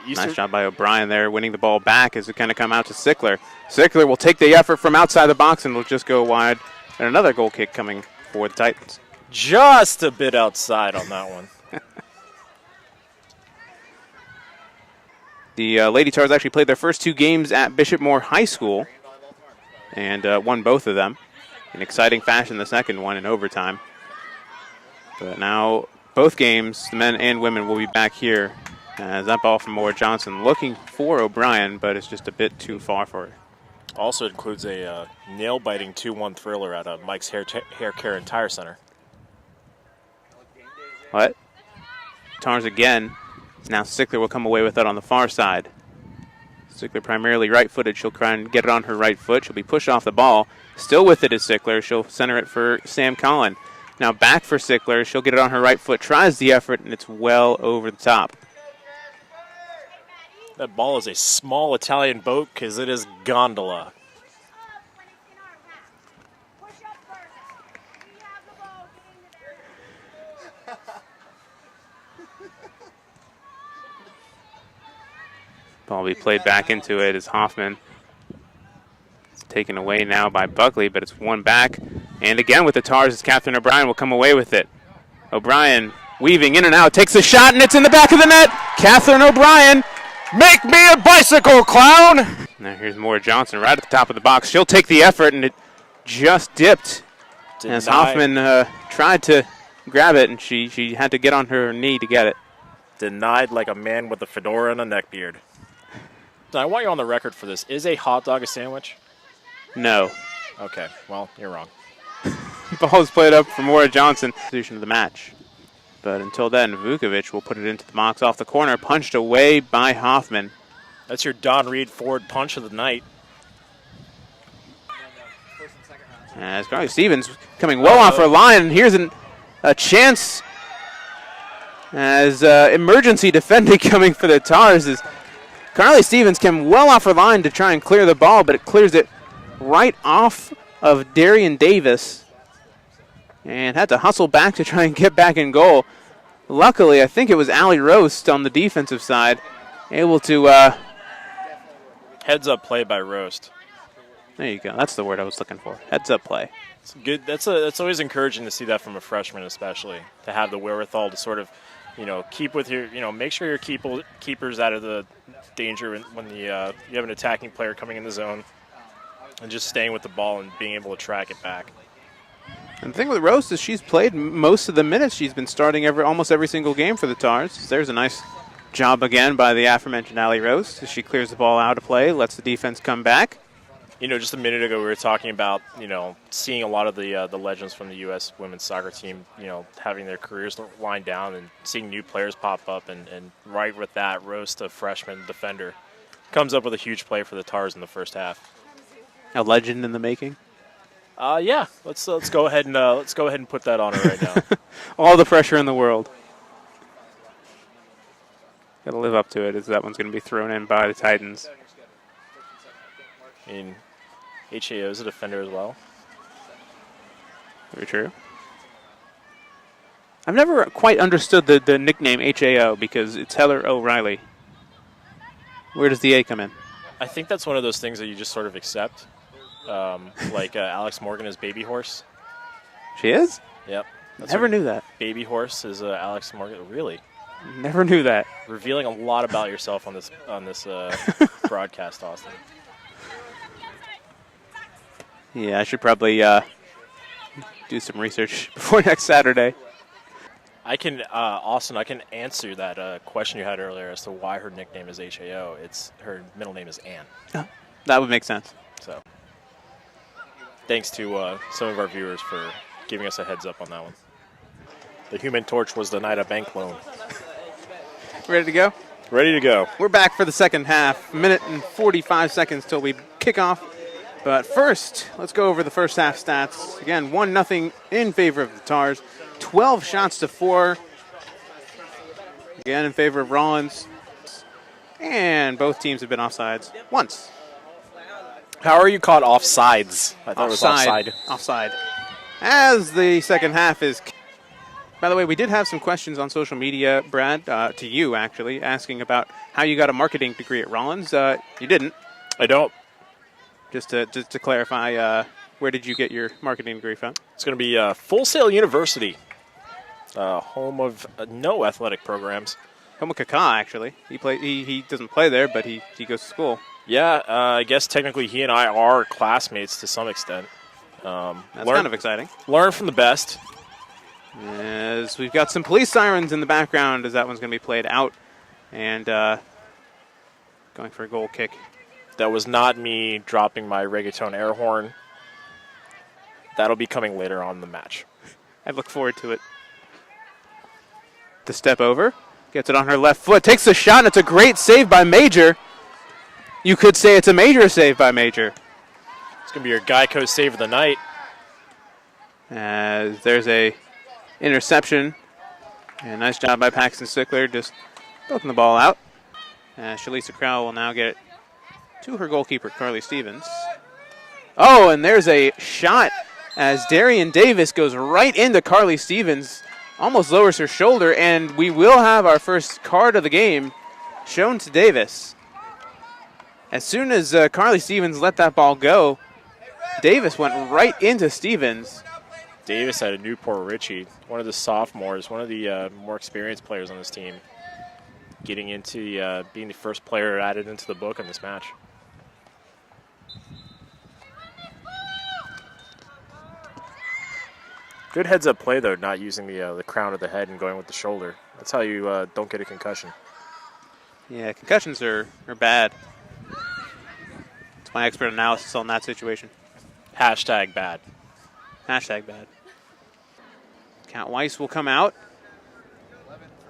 Nice job by O'Brien there, winning the ball back as it kind of come out to Sickler. Sickler will take the effort from outside the box and will just go wide. And another goal kick coming for the Titans. Just a bit outside on that one. The Lady Tars actually played their first 2 games at Bishop Moore High School and won both of them in exciting fashion, the second one in overtime. But now both games, the men and women, will be back here as that ball from Moore Johnson looking for O'Brien, but it's just a bit too far for her. Also includes a nail-biting 2-1 thriller at Mike's Hair Care and Tire Center. What? Tars again. Now Sickler will come away with that on the far side. Sickler primarily right-footed. She'll try and get it on her right foot. She'll be pushed off the ball. Still with it is Sickler. She'll center it for Sam Collin. Now back for Sickler. She'll get it on her right foot. Tries the effort, and it's well over the top. That ball is a small Italian boat because it is gondola. Ball will be played back into it as Hoffman. It's taken away now by Buckley, but it's won back. And again with the Tars as Catherine O'Brien will come away with it. O'Brien weaving in and out, takes a shot, and it's in the back of the net. Catherine O'Brien. Make me a bicycle, clown! Now here's Moore Johnson right at the top of the box. She'll take the effort, and it just dipped. As Hoffman tried to grab it, and she had to get on her knee to get it. Denied like a man with a fedora and a neckbeard. I want you on the record for this. Is a hot dog a sandwich? No. Okay, well, you're wrong. Ball is played up for Moore Johnson. Position of the match. But until then, Vukovic will put it into the box off the corner, punched away by Hoffman. That's your Don Reed forward punch of the night. As Carly Stevens coming well off her line, and here's a chance as emergency defending coming for the Tars as Carly Stevens came well off her line to try and clear the ball, but it clears it right off of Darian Davis and had to hustle back to try and get back in goal. Luckily, I think it was Allie Roast on the defensive side, able to... Heads-up play by Roast. There you go. That's the word I was looking for. Heads-up play. It's good. That's always encouraging to see that from a freshman, especially, to have the wherewithal to sort of, keep with your, make sure your keepers out of the danger when you have an attacking player coming in the zone, and just staying with the ball and being able to track it back. And the thing with Roast is she's played most of the minutes. She's been starting almost every single game for the Tars. There's a nice job again by the aforementioned Allie Roast as she clears the ball out of play, lets the defense come back. Just a minute ago we were talking about, seeing a lot of the legends from the U.S. women's soccer team, having their careers wind down and seeing new players pop up. And right with that, Roast, a freshman defender, comes up with a huge play for the Tars in the first half. A legend in the making? Yeah. Let's go ahead and put that on her right now. All the pressure in the world. Got to live up to it as that one's going to be thrown in by the Titans. I mean, HAO is a defender as well. Very true. I've never quite understood the nickname HAO because it's Heather O'Reilly. Where does the A come in? I think that's one of those things that you just sort of accept. Like Alex Morgan is Baby Horse. She is? Yep. Never knew that. Baby Horse is Alex Morgan. Really? Never knew that. Revealing a lot about yourself on this broadcast, Austin. Yeah, I should probably do some research before next Saturday. Austin, I can answer that question you had earlier as to why her nickname is HAO. Her middle name is Ann. Oh, that would make sense. So, thanks to some of our viewers for giving us a heads up on that one. The Human Torch was denied a bank loan. Ready to go? Ready to go. We're back for the second half. A minute and 45 seconds till we kick off. But first, let's go over the first half stats. Again, 1-0 in favor of the Tars. 12 shots to 4. Again, in favor of Rollins. And both teams have been offsides once. How are you caught offsides? I thought it was offside. Offside. As the second half is... By the way, we did have some questions on social media, Brad, to you actually, asking about how you got a marketing degree at Rollins. You didn't. I don't. Just to clarify, where did you get your marketing degree from? It's going to be Full Sail University, home of no athletic programs. Home of Kaká, actually. He doesn't play there, but he goes to school. Yeah, I guess technically he and I are classmates to some extent. That's kind of exciting. Learn from the best. As we've got some police sirens in the background as that one's going to be played out. And going for a goal kick. That was not me dropping my reggaeton air horn. That'll be coming later on in the match. I look forward to it. To step over. Gets it on her left foot. Takes the shot, and it's a great save by Major. You could say it's a major save by Major. It's going to be your Geico save of the night. As there's a interception. And nice job by Paxton Stickler, just poking the ball out. Shalisa Crowell will now get it to her goalkeeper, Carly Stevens. Oh, and there's a shot as Darian Davis goes right into Carly Stevens, almost lowers her shoulder, and we will have our first card of the game shown to Davis. As soon as Carly Stevens let that ball go, Davis went right into Stevens. Davis out of Newport Richie, one of the sophomores, one of the more experienced players on this team, getting into being the first player added into the book in this match. Good heads-up play, though, not using the crown of the head and going with the shoulder. That's how you don't get a concussion. Yeah, concussions are bad. It's my expert analysis on that situation. Hashtag bad. Hashtag bad. Kat Weiss will come out,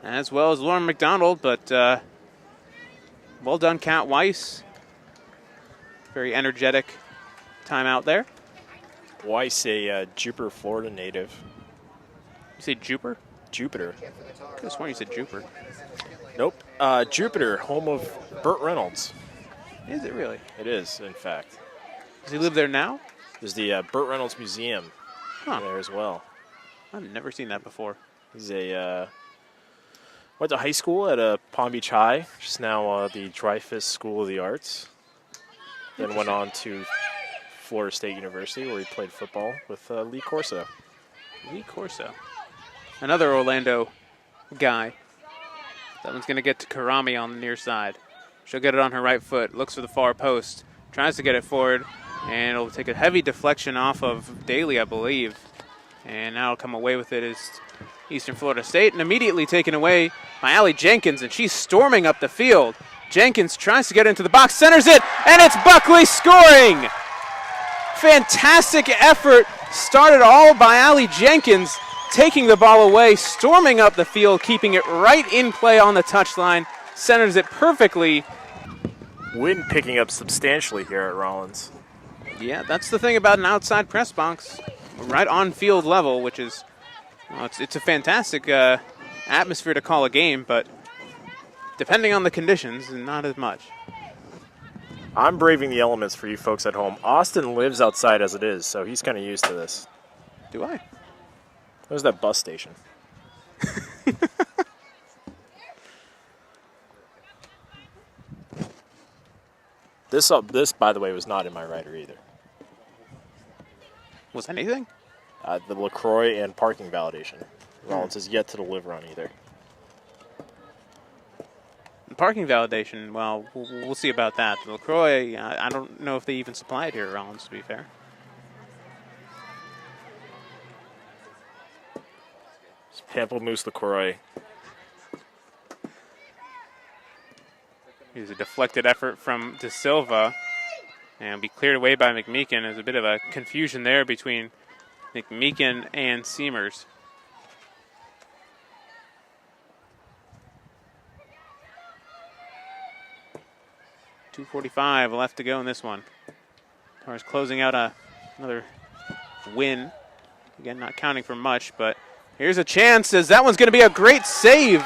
as well as Lauren McDonald, but well done, Kat Weiss. Very energetic time out there. Weiss, a Jupiter, Florida native. You say Jupiter? Jupiter. I could have sworn you said Jupiter. Nope. Jupiter, home of Burt Reynolds. Is it really? It is, in fact. Does he live there now? There's the Burt Reynolds Museum there as well. I've never seen that before. He's went to high school at Palm Beach High, which is now the Dreyfus School of the Arts. Then went on to Florida State University, where he played football with Lee Corso. Lee Corso. Another Orlando guy. That one's going to get to Karami on the near side. She'll get it on her right foot, looks for the far post, tries to get it forward, and it'll take a heavy deflection off of Daly, I believe. And now it'll come away with it as Eastern Florida State, and immediately taken away by Allie Jenkins, and she's storming up the field. Jenkins tries to get into the box, centers it, and it's Buckley scoring! Fantastic effort, started all by Allie Jenkins, taking the ball away, storming up the field, keeping it right in play on the touchline, centers it perfectly. Wind picking up substantially here at Rollins. Yeah, that's the thing about an outside press box, right on field level, which is, well, it's a fantastic atmosphere to call a game, but depending on the conditions, not as much. I'm braving the elements for you folks at home. Austin lives outside as it is, so he's kind of used to this. Do I? There's that bus station. This, by the way, was not in my rider either. Was anything? The LaCroix and parking validation. Rollins has yet to deliver on either. Parking validation, well, we'll see about that. The LaCroix, I don't know if they even supply it here at Rollins, to be fair. It's Pamplemousse LaCroix. Here's a deflected effort from De Silva, and will be cleared away by McMeekin. There's a bit of a confusion there between McMeekin and Seamers. .245 left to go in this one. Tars closing out another win. Again, not counting for much, but here's a chance as that one's going to be a great save.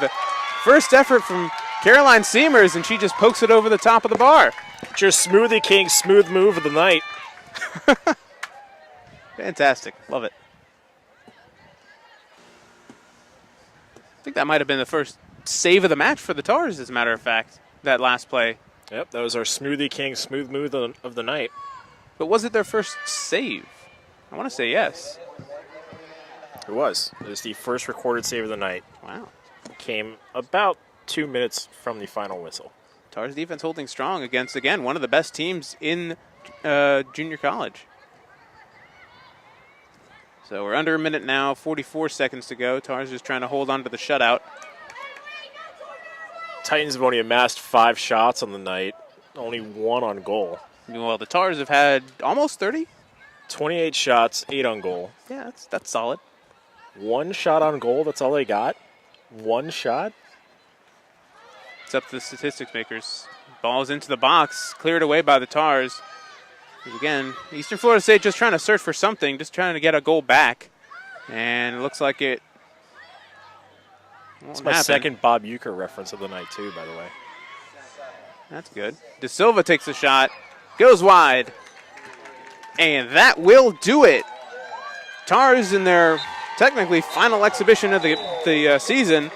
First effort from Caroline Seamers, and she just pokes it over the top of the bar. Just Smoothie King's smooth move of the night. Fantastic. Love it. I think that might have been the first save of the match for the Tars, as a matter of fact, that last play. Yep, that was our Smoothie King smooth move of the night. But was it their first save? I want to say yes. It was. It was the first recorded save of the night. Wow. Came about 2 minutes from the final whistle. Tars defense holding strong against, again, one of the best teams in junior college. So we're under a minute now, 44 seconds to go. Tars just trying to hold on to the shutout. Titans have only amassed 5 shots on the night, only 1 on goal. Well, the Tars have had almost 30. 28 shots, 8 on goal. Yeah, that's solid. 1 shot on goal, that's all they got? 1 shot? It's up to the statistics makers. Ball's into the box, cleared away by the Tars. Again, Eastern Florida State just trying to search for something, just trying to get a goal back. And it looks like it won't It's my happen. second Bob Euchre reference of the night, too, by the way. That's good. De Silva takes a shot, goes wide, and that will do it. Tars in their technically final exhibition of the season,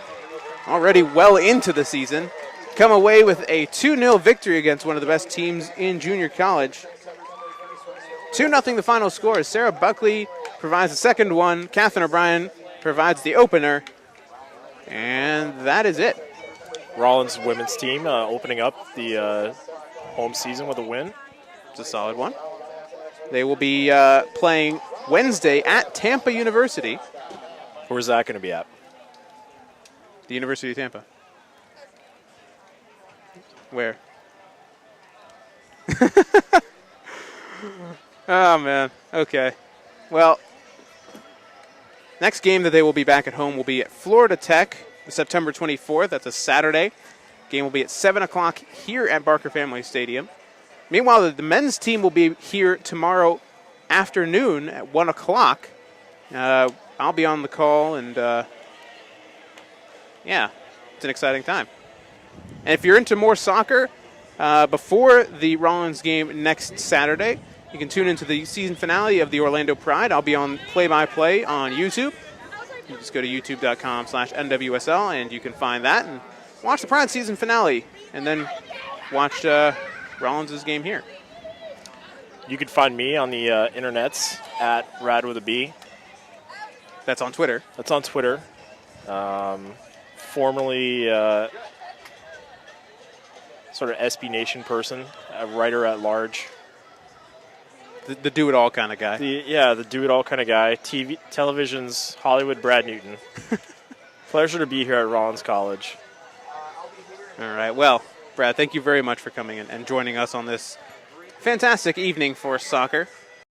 already well into the season, come away with a 2-0 victory against one of the best teams in junior college. 2-0 the final score. Sarah Buckley provides the second one. Catherine O'Brien provides the opener. And that is it. Rollins women's team opening up the home season with a win. It's a solid one. They will be playing Wednesday at Tampa University. Where's that going to be at? The University of Tampa. Where? Oh, man. Okay. Well, next game that they will be back at home will be at Florida Tech, September 24th. That's a Saturday. Game will be at 7 o'clock here at Barker Family Stadium. Meanwhile, the men's team will be here tomorrow afternoon at 1 o'clock. I'll be on the call, and yeah, it's an exciting time. And if you're into more soccer, before the Rollins game next Saturday, you can tune into the season finale of the Orlando Pride. I'll be on play-by-play on YouTube. You just go to youtube.com/NWSL, and you can find that and watch the Pride season finale, and then watch Rollins' game here. You can find me on the internets at Rad with a B. That's on Twitter. That's on Twitter. Formerly sort of SB Nation person, a writer at large. The do-it-all kind of guy. The do-it-all kind of guy. Television's Hollywood Brad Newton. Pleasure to be here at Rollins College. All right. Well, Brad, thank you very much for coming in and joining us on this fantastic evening for soccer.